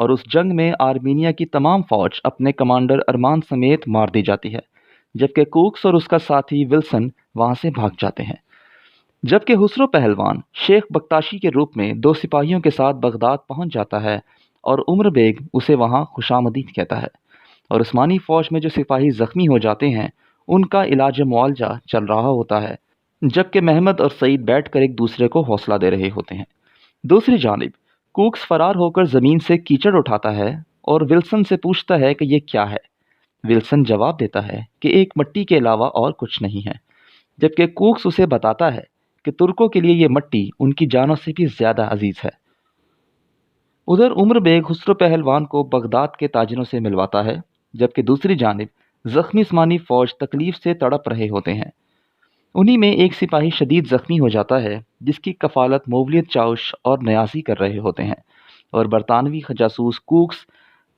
اور اس جنگ میں آرمینیا کی تمام فوج اپنے کمانڈر ارمان سمیت مار دی جاتی ہے، جبکہ کوکس اور اس کا ساتھی ولسن وہاں سے بھاگ جاتے ہیں۔ جبکہ خسرو پہلوان شیخ بکتاشی کے روپ میں 2 سپاہیوں کے ساتھ بغداد پہنچ جاتا ہے اور عمر بیگ اسے وہاں خوشامدید کہتا ہے، اور عثمانی فوج میں جو سپاہی زخمی ہو جاتے ہیں ان کا علاج معالجہ چل رہا ہوتا ہے، جبکہ محمد اور سعید بیٹھ کر ایک دوسرے کو حوصلہ دے رہے ہوتے ہیں۔ دوسری جانب کوکس فرار ہو کر زمین سے کیچڑ اٹھاتا ہے اور ولسن سے پوچھتا ہے کہ یہ کیا ہے۔ ولسن جواب دیتا ہے کہ ایک مٹی کے علاوہ اور کچھ نہیں ہے، جبکہ کوکس اسے بتاتا ہے کہ ترکوں کے لیے یہ مٹی ان کی جانوں سے بھی زیادہ عزیز ہے۔ ادھر عمر بیگ خسرو پہلوان کو بغداد کے تاجروں سے ملواتا ہے، جبکہ دوسری جانب زخمی عثمانی فوج تکلیف سے تڑپ رہے ہوتے ہیں۔ انہی میں ایک سپاہی شدید زخمی ہو جاتا ہے جس کی کفالت مولیت چاوش اور نیازی کر رہے ہوتے ہیں، اور برطانوی جاسوس کوکس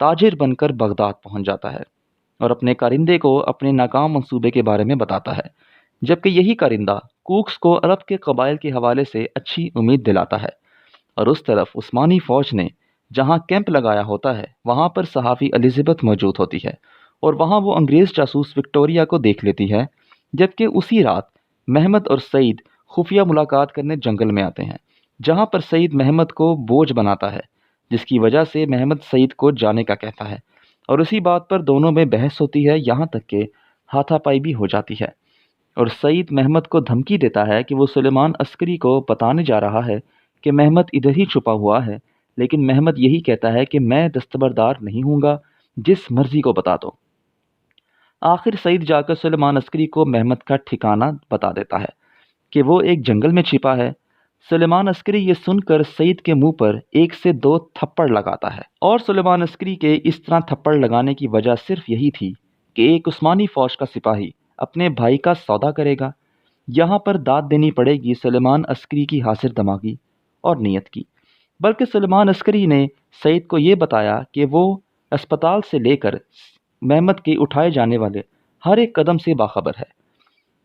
تاجر بن کر بغداد پہنچ جاتا ہے اور اپنے کارندے کو اپنے ناکام منصوبے کے بارے میں بتاتا ہے، جبکہ یہی کارندہ کوکس کو عرب کے قبائل کے حوالے سے اچھی امید دلاتا ہے۔ اور اس طرف عثمانی فوج نے جہاں کیمپ لگایا ہوتا ہے وہاں پر صحافی الزبتھ موجود ہوتی ہے، اور وہاں وہ انگریز جاسوس وکٹوریا کو دیکھ لیتی ہے، جبکہ اسی رات محمد اور سعید خفیہ ملاقات کرنے جنگل میں آتے ہیں، جہاں پر سعید محمد کو بوجھ بناتا ہے، جس کی وجہ سے محمد سعید کو جانے کا کہتا ہے، اور اسی بات پر دونوں میں بحث ہوتی ہے، یہاں تک کہ ہاتھا پائی بھی ہو جاتی ہے، اور سعید محمد کو دھمکی دیتا ہے کہ وہ سلیمان عسکری کو بتانے جا رہا ہے کہ محمد ادھر ہی چھپا ہوا ہے، لیکن محمد یہی کہتا ہے کہ میں دستبردار نہیں ہوں گا، جس مرضی کو بتا دو۔ آخر سعید جا کر سلیمان عسکری کو محمد کا ٹھکانہ بتا دیتا ہے کہ وہ ایک جنگل میں چھپا ہے۔ سلیمان عسکری یہ سن کر سعید کے منہ پر 1 سے 2 تھپڑ لگاتا ہے، اور سلیمان عسکری کے اس طرح تھپڑ لگانے کی وجہ صرف یہی تھی کہ ایک عثمانی فوج کا سپاہی اپنے بھائی کا سودا کرے گا۔ یہاں پر داد دینی پڑے گی سلیمان عسکری کی حاضر دماغی اور نیت کی، بلکہ سلیمان عسکری نے سعید کو یہ بتایا کہ وہ اسپتال سے لے کر محمد کے اٹھائے جانے والے ہر ایک قدم سے باخبر ہے۔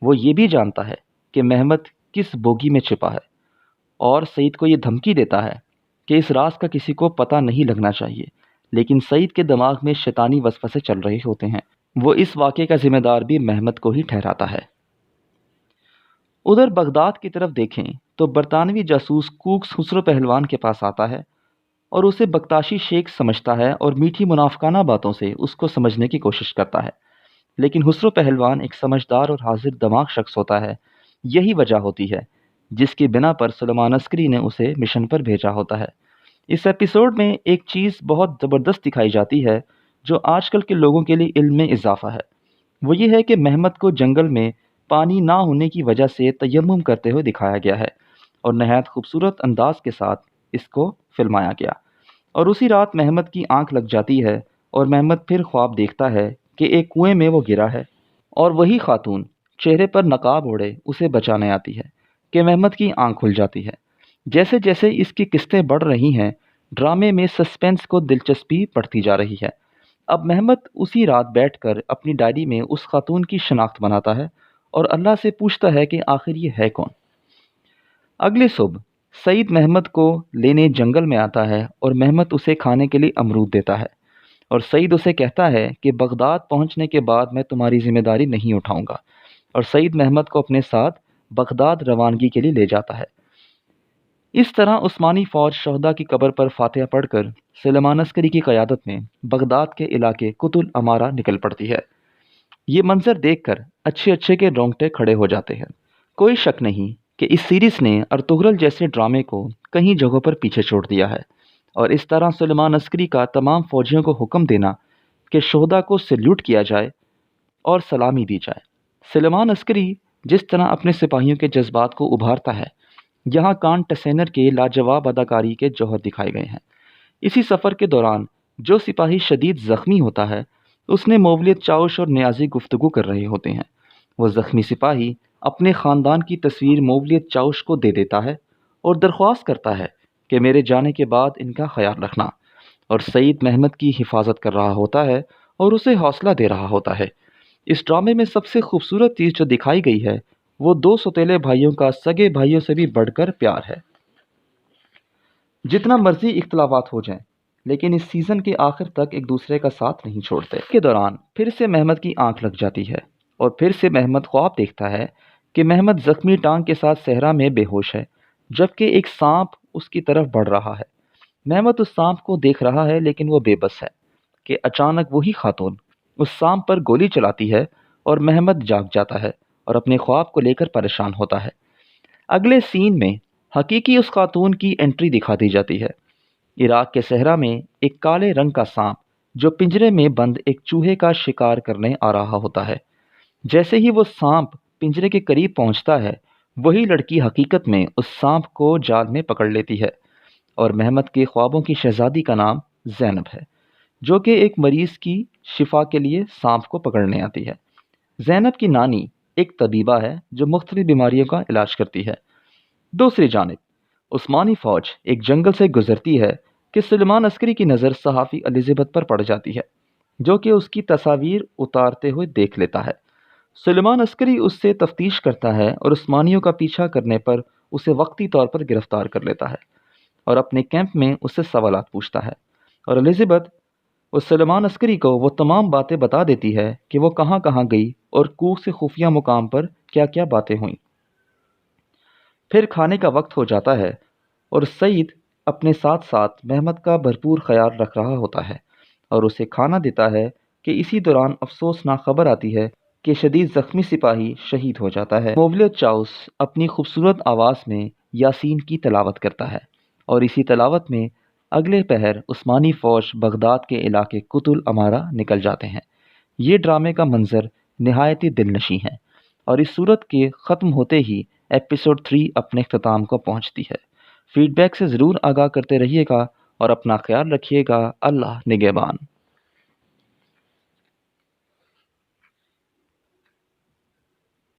وہ یہ بھی جانتا ہے کہ محمد کس بوگی میں چھپا ہے، اور سعید کو یہ دھمکی دیتا ہے کہ اس راز کا کسی کو پتہ نہیں لگنا چاہیے، لیکن سعید کے دماغ میں شیطانی وسوسے چل رہے ہوتے ہیں۔ وہ اس واقعے کا ذمہ دار بھی محمد کو ہی ٹھہراتا ہے۔ ادھر بغداد کی طرف دیکھیں تو برطانوی جاسوس کوکس خسرو پہلوان کے پاس آتا ہے اور اسے بکتاشی شیخ سمجھتا ہے اور میٹھی منافقانہ باتوں سے اس کو سمجھنے کی کوشش کرتا ہے، لیکن خسرو پہلوان ایک سمجھدار اور حاضر دماغ شخص ہوتا ہے۔ یہی وجہ ہوتی ہے جس کی بنا پر سلیمان عسکری نے اسے مشن پر بھیجا ہوتا ہے۔ اس ایپیسوڈ میں ایک چیز بہت زبردست دکھائی جاتی ہے جو آج کل کے لوگوں کے لیے علم میں اضافہ ہے، وہ یہ ہے کہ محمد کو جنگل میں پانی نہ ہونے کی وجہ سے تیمم کرتے ہوئے دکھایا گیا ہے، اور نہایت خوبصورت انداز کے ساتھ اس کو فلمایا گیا۔ اور اسی رات محمد کی آنکھ لگ جاتی ہے اور محمد پھر خواب دیکھتا ہے کہ ایک کنویں میں وہ گرا ہے، اور وہی خاتون چہرے پر نقاب اوڑھے اسے بچانے آتی ہے کہ محمد کی آنکھ کھل جاتی ہے۔ جیسے جیسے اس کی قسطیں بڑھ رہی ہیں، ڈرامے میں سسپینس کو دلچسپی بڑھتی جا رہی ہے۔ اب محمد اسی رات بیٹھ کر اپنی ڈائری میں اس خاتون کی شناخت بناتا ہے اور اللہ سے پوچھتا ہے کہ آخر یہ ہے کون۔ اگلی صبح سعید محمد کو لینے جنگل میں آتا ہے اور محمد اسے کھانے کے لیے امرود دیتا ہے، اور سعید اسے کہتا ہے کہ بغداد پہنچنے کے بعد میں تمہاری ذمہ داری نہیں اٹھاؤں گا، اور سعید محمد کو اپنے ساتھ بغداد روانگی کے لیے لے جاتا ہے۔ اس طرح عثمانی فوج شہداء کی قبر پر فاتحہ پڑھ کر سلیمان عسکری کی قیادت میں بغداد کے علاقے قط الامارہ نکل پڑتی ہے۔ یہ منظر دیکھ کر اچھے اچھے کے رونگٹے کھڑے ہو جاتے ہیں۔ کوئی شک نہیں کہ اس سیریز نے ارطغرل جیسے ڈرامے کو کئی جگہوں پر پیچھے چھوڑ دیا ہے، اور اس طرح سلیمان عسکری کا تمام فوجیوں کو حکم دینا کہ شہداء کو سلیوٹ کیا جائے اور سلامی دی جائے۔ سلیمان عسکری جس طرح اپنے سپاہیوں کے جذبات کو ابھارتا ہے، یہاں کان ٹسینر کے لاجواب اداکاری کے جوہر دکھائے گئے ہیں۔ اسی سفر کے دوران جو سپاہی شدید زخمی ہوتا ہے، اس نے مولیت چاوش اور نیازی گفتگو کر رہے ہوتے ہیں۔ وہ زخمی سپاہی اپنے خاندان کی تصویر مولیت چاوش کو دے دیتا ہے اور درخواست کرتا ہے کہ میرے جانے کے بعد ان کا خیال رکھنا، اور سعید محمد کی حفاظت کر رہا ہوتا ہے اور اسے حوصلہ دے رہا ہوتا ہے۔ اس ڈرامے میں سب سے خوبصورت چیز جو دکھائی گئی ہے وہ 2 سوتیلے بھائیوں کا سگے بھائیوں سے بھی بڑھ کر پیار ہے۔ جتنا مرضی اختلافات ہو جائیں، لیکن اس سیزن کے آخر تک ایک دوسرے کا ساتھ نہیں چھوڑتے۔ اس کے دوران پھر سے مہمت کی آنکھ لگ جاتی ہے اور پھر سے مہمت خواب دیکھتا ہے کہ مہمت زخمی ٹانگ کے ساتھ صحرا میں بے ہوش ہے، جبکہ ایک سانپ اس کی طرف بڑھ رہا ہے۔ مہمت اس سانپ کو دیکھ رہا ہے لیکن وہ بے بس ہے کہ اچانک وہی خاتون اس سانپ پر گولی چلاتی ہے اور مہمت جاگ جاتا ہے اور اپنے خواب کو لے کر پریشان ہوتا ہے۔ اگلے سین میں حقیقی اس خاتون کی انٹری دکھا دی جاتی ہے۔ عراق کے صحرا میں ایک کالے رنگ کا سانپ جو پنجرے میں بند ایک چوہے کا شکار کرنے آ رہا ہوتا ہے۔ جیسے ہی وہ سانپ پنجرے کے قریب پہنچتا ہے، وہی لڑکی حقیقت میں اس سانپ کو جال میں پکڑ لیتی ہے اور مہمت کے خوابوں کی شہزادی کا نام زینب ہے، جو کہ ایک مریض کی شفا کے لیے سانپ کو پکڑنے آتی ہے۔ زینب کی نانی ایک طبیبہ ہے جو مختلف بیماریوں کا علاج کرتی ہے۔ دوسری جانب عثمانی فوج ایک جنگل سے گزرتی ہے کہ سلیمان عسکری کی نظر صحافی الزبتھ پر پڑ جاتی ہے، جو کہ اس کی تصاویر اتارتے ہوئے دیکھ لیتا ہے۔ سلیمان عسکری اس سے تفتیش کرتا ہے اور عثمانیوں کا پیچھا کرنے پر اسے وقتی طور پر گرفتار کر لیتا ہے اور اپنے کیمپ میں اس سے سوالات پوچھتا ہے، اور الزبتھ اس سلیمان عسکری کو وہ تمام باتیں بتا دیتی ہے کہ وہ کہاں کہاں گئی اور کوہ سے خفیہ مقام پر کیا کیا باتیں ہوئیں۔ پھر کھانے کا وقت ہو جاتا ہے اور سعید اپنے ساتھ ساتھ مہمت کا بھرپور خیال رکھ رہا ہوتا ہے اور اسے کھانا دیتا ہے کہ اسی دوران افسوسناک خبر آتی ہے کہ شدید زخمی سپاہی شہید ہو جاتا ہے۔ موولد چاؤس اپنی خوبصورت آواز میں یاسین کی تلاوت کرتا ہے اور اسی تلاوت میں اگلے پہر عثمانی فوج بغداد کے علاقے قطل امارہ نکل جاتے ہیں۔ یہ ڈرامے کا منظر نہایت ہی دل نشیں ہے اور اس صورت کے ختم ہوتے ہی ایپیسوڈ 3 اپنے اختتام کو پہنچتی ہے۔ فیڈ بیک سے ضرور آگاہ کرتے رہیے گا اور اپنا خیال رکھیے گا۔ اللہ نگہبان۔